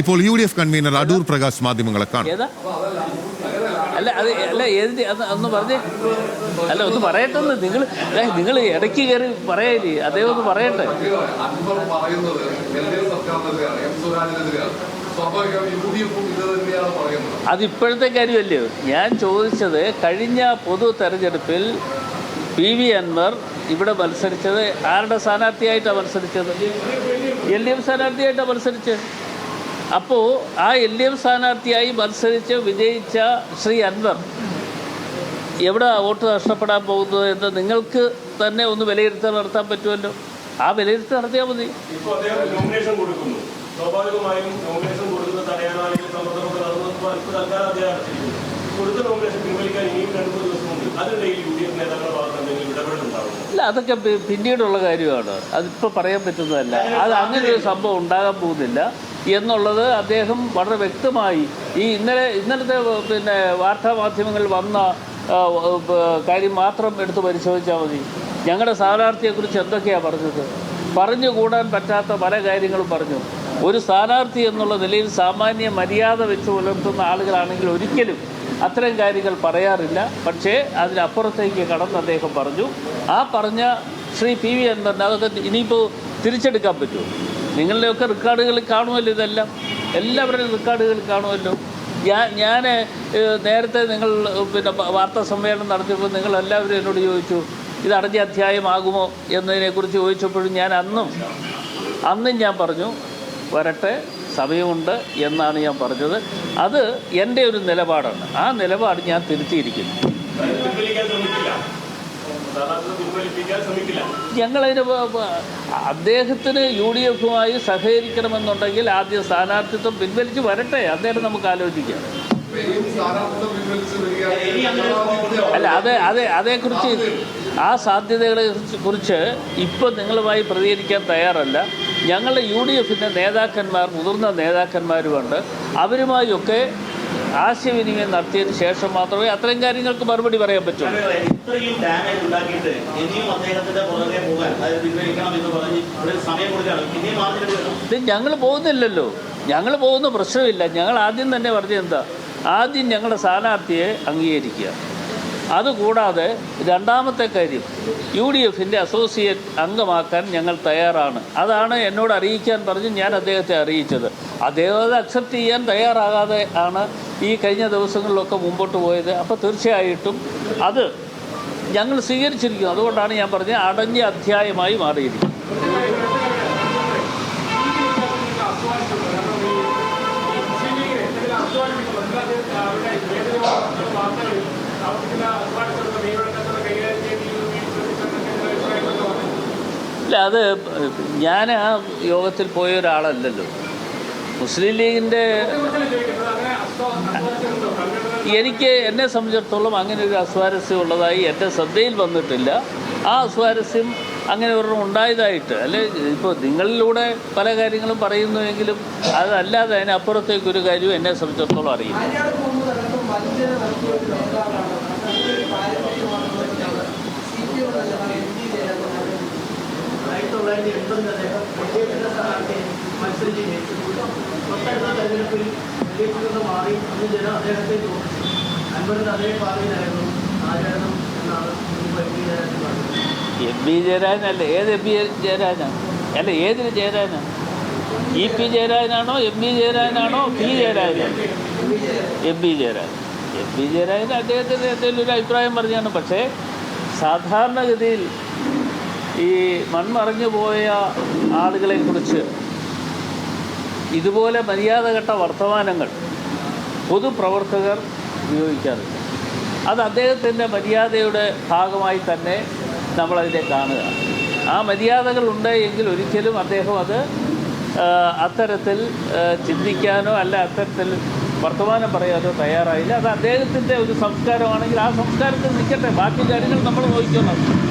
ഇപ്പോൾ UDF convener Adoor Prakash മാധ്യമങ്ങളെ കാണും. ഒന്ന് പറഞ്ഞേ, ഒന്ന് പറയട്ടെന്ന്. നിങ്ങൾ ഇടയ്ക്ക് കയറി പറയല്ലേ, അതേ ഒന്ന് പറയട്ടെ. അതിപ്പോഴത്തെ കാര്യമല്ലയോ ഞാൻ ചോദിച്ചത്. കഴിഞ്ഞ പൊതു തെരഞ്ഞെടുപ്പിൽ PV അൻവർ ഇവിടെ മത്സരിച്ചത് ആരുടെ സ്ഥാനാർത്ഥിയായിട്ടാണ് മത്സരിച്ചത്? LDF സ്ഥാനാർത്ഥിയായിട്ടാണ് മത്സരിച്ചത്. അപ്പോൾ ആ LDF സ്ഥാനാർത്ഥിയായി മത്സരിച്ച് വിജയിച്ച ശ്രീ അൻവർ എവിടെ വോട്ട് നഷ്ടപ്പെടാൻ പോകുന്നത് എന്ന് നിങ്ങൾക്ക് തന്നെ ഒന്ന് വിലയിരുത്തൽ നടത്താൻ പറ്റുമല്ലോ. ആ വിലയിരുത്തൽ നടത്തിയാൽ മതി. ഇല്ല, അതൊക്കെ പിന്നീടുള്ള കാര്യമാണ്. അതിപ്പോൾ പറയാൻ പറ്റുന്നതല്ല. അത് അങ്ങനെ ഒരു സംഭവം ഉണ്ടാകാൻ പോകുന്നില്ല എന്നുള്ളത് അദ്ദേഹം വളരെ വ്യക്തമായി ഈ ഇന്നലത്തെ വാർത്താമാധ്യമങ്ങളിൽ വന്ന കാര്യം മാത്രം എടുത്ത് പരിശോധിച്ചാൽ മതി. ഞങ്ങളുടെ സ്ഥാനാർത്ഥിയെക്കുറിച്ച് എന്തൊക്കെയാണ് പറഞ്ഞത്? പറഞ്ഞുകൂടാൻ പറ്റാത്ത പല കാര്യങ്ങളും പറഞ്ഞു. ഒരു സ്ഥാനാർത്ഥി എന്നുള്ള നിലയിൽ സാമാന്യ മര്യാദ വെച്ച് പുലർത്തുന്ന ആളുകളാണെങ്കിൽ ഒരിക്കലും അത്തരം കാര്യങ്ങൾ പറയാറില്ല. പക്ഷേ അതിനപ്പുറത്തേക്ക് കടന്ന് അദ്ദേഹം പറഞ്ഞു. ആ പറഞ്ഞ ശ്രീ PV അൻവറിന് അതൊക്കെ ഇനിയിപ്പോൾ തിരിച്ചെടുക്കാൻ പറ്റുമോ? നിങ്ങളുടെയൊക്കെ റെക്കോർഡുകളിൽ കാണുമല്ലോ. ഇതെല്ലാം എല്ലാവരുടെയും റെക്കോർഡുകളിൽ കാണുമല്ലോ. ഞാൻ നേരത്തെ നിങ്ങൾ വാർത്താ സമ്മേളനം നടത്തിയപ്പോൾ നിങ്ങളെല്ലാവരും എന്നോട് ചോദിച്ചു ഇത് അടഞ്ഞ അധ്യായമാകുമോ എന്നതിനെക്കുറിച്ച് ചോദിച്ചപ്പോഴും ഞാൻ അന്നും ഞാൻ പറഞ്ഞു വരട്ടെ, സമയമുണ്ട് എന്നാണ് ഞാൻ പറഞ്ഞത്. അത് എൻ്റെ ഒരു നിലപാടാണ്. ആ നിലപാട് ഞാൻ തിരുത്തിയിരിക്കുന്നു. ഞങ്ങളതിന് അദ്ദേഹത്തിന് UDFുമായി സഹകരിക്കണമെന്നുണ്ടെങ്കിൽ ആദ്യം സ്ഥാനാർത്ഥിത്വം പിൻവലിച്ച് വരട്ടെ, അന്നേരം നമുക്ക് ആലോചിക്കാം. അല്ല, അതേക്കുറിച്ച് ആ സാധ്യതകളെ കുറിച്ച് ഇപ്പോൾ നിങ്ങളുമായി പ്രതികരിക്കാൻ തയ്യാറല്ല. ഞങ്ങളുടെ UDFിൻ്റെ നേതാക്കന്മാർ, മുതിർന്ന നേതാക്കന്മാരുമുണ്ട്. അവരുമായൊക്കെ ആശയവിനിമയം നടത്തിയതിന് ശേഷം മാത്രമേ അത്തരം കാര്യങ്ങൾക്ക് മറുപടി പറയാൻ പറ്റുള്ളൂ. ഞങ്ങൾ പോകുന്നില്ലല്ലോ. ഞങ്ങൾ പോകുന്ന പ്രശ്നമില്ല. ഞങ്ങൾ ആദ്യം തന്നെ പറഞ്ഞെന്താ, ആദ്യം ഞങ്ങളുടെ സ്ഥാനാർത്ഥിയെ അംഗീകരിക്കുക. അതുകൂടാതെ രണ്ടാമത്തെ കാര്യം UDFിൻ്റെ അസോസിയേറ്റ് അംഗമാക്കാൻ ഞങ്ങൾ തയ്യാറാണ്. അതാണ് എന്നോട് അറിയിക്കാൻ പറഞ്ഞ് ഞാൻ അദ്ദേഹത്തെ അറിയിച്ചത്. അദ്ദേഹം അത് അക്സെപ്റ്റ് ചെയ്യാൻ തയ്യാറാകാതെ ആണ് ഈ കഴിഞ്ഞ ദിവസങ്ങളിലൊക്കെ മുമ്പോട്ട് പോയത്. അപ്പോൾ തീർച്ചയായിട്ടും അത് ഞങ്ങൾ സ്വീകരിച്ചിരിക്കുന്നു. അതുകൊണ്ടാണ് ഞാൻ പറഞ്ഞത് അടഞ്ഞ അധ്യായമായി മാറിയിരിക്കുന്നത്. ഇല്ല, അത് ഞാൻ ആ യോഗത്തിൽ പോയ ഒരാളല്ലല്ലോ. മുസ്ലിം ലീഗിൻ്റെ എന്നെ സംബന്ധിച്ചിടത്തോളം അങ്ങനെ ഒരു അസ്വാരസ്യം ഉള്ളതായി എൻ്റെ ശ്രദ്ധയിൽ വന്നിട്ടില്ല. ആ അസ്വാരസ്യം അങ്ങനെ ഒരെണ്ണം ഉണ്ടായതായിട്ട് അല്ലെ. ഇപ്പോൾ നിങ്ങളിലൂടെ പല കാര്യങ്ങളും പറയുന്നുവെങ്കിലും അതല്ലാതെ അതിനപ്പുറത്തേക്കൊരു കാര്യവും എന്നെ സംബന്ധിച്ചിടത്തോളം അറിയില്ല. MP ജയരാജനല്ല. ഏത് MP ജയരാജനാണ്? അല്ല, ഏതിന് ജയരാജനാണ്? EP ജയരാജനാണോ, MP ജയരാജനാണോ, P ജയരാജനാണോ? MP Jayarajan. MP Jayarajan അദ്ദേഹത്തിന് എന്തെങ്കിലും ഒരു അഭിപ്രായം പറഞ്ഞാണ്. പക്ഷേ സാധാരണഗതിയിൽ ഈ മൺമറഞ്ഞു പോയ ആളുകളെക്കുറിച്ച് ഇതുപോലെ മര്യാദഘട്ട വർത്തമാനങ്ങൾ പൊതുപ്രവർത്തകർ ഉപയോഗിക്കാറില്ല. അത് അദ്ദേഹത്തിൻ്റെ മര്യാദയുടെ ഭാഗമായി തന്നെ നമ്മളതിനെ കാണുക. ആ മര്യാദകൾ ഉണ്ട് എങ്കിൽ ഒരിക്കലും അദ്ദേഹം അത് അത്തരത്തിൽ ചിന്തിക്കാനോ അല്ല അത്തരത്തിൽ വർത്തമാനം പറയാനോ തയ്യാറായില്ല. അത് അദ്ദേഹത്തിൻ്റെ ഒരു സംസ്കാരമാണെങ്കിൽ ആ സംസ്കാരത്തിൽ നിൽക്കട്ടെ. ബാക്കി കാര്യങ്ങൾ നമ്മൾ നോക്കിക്കണം.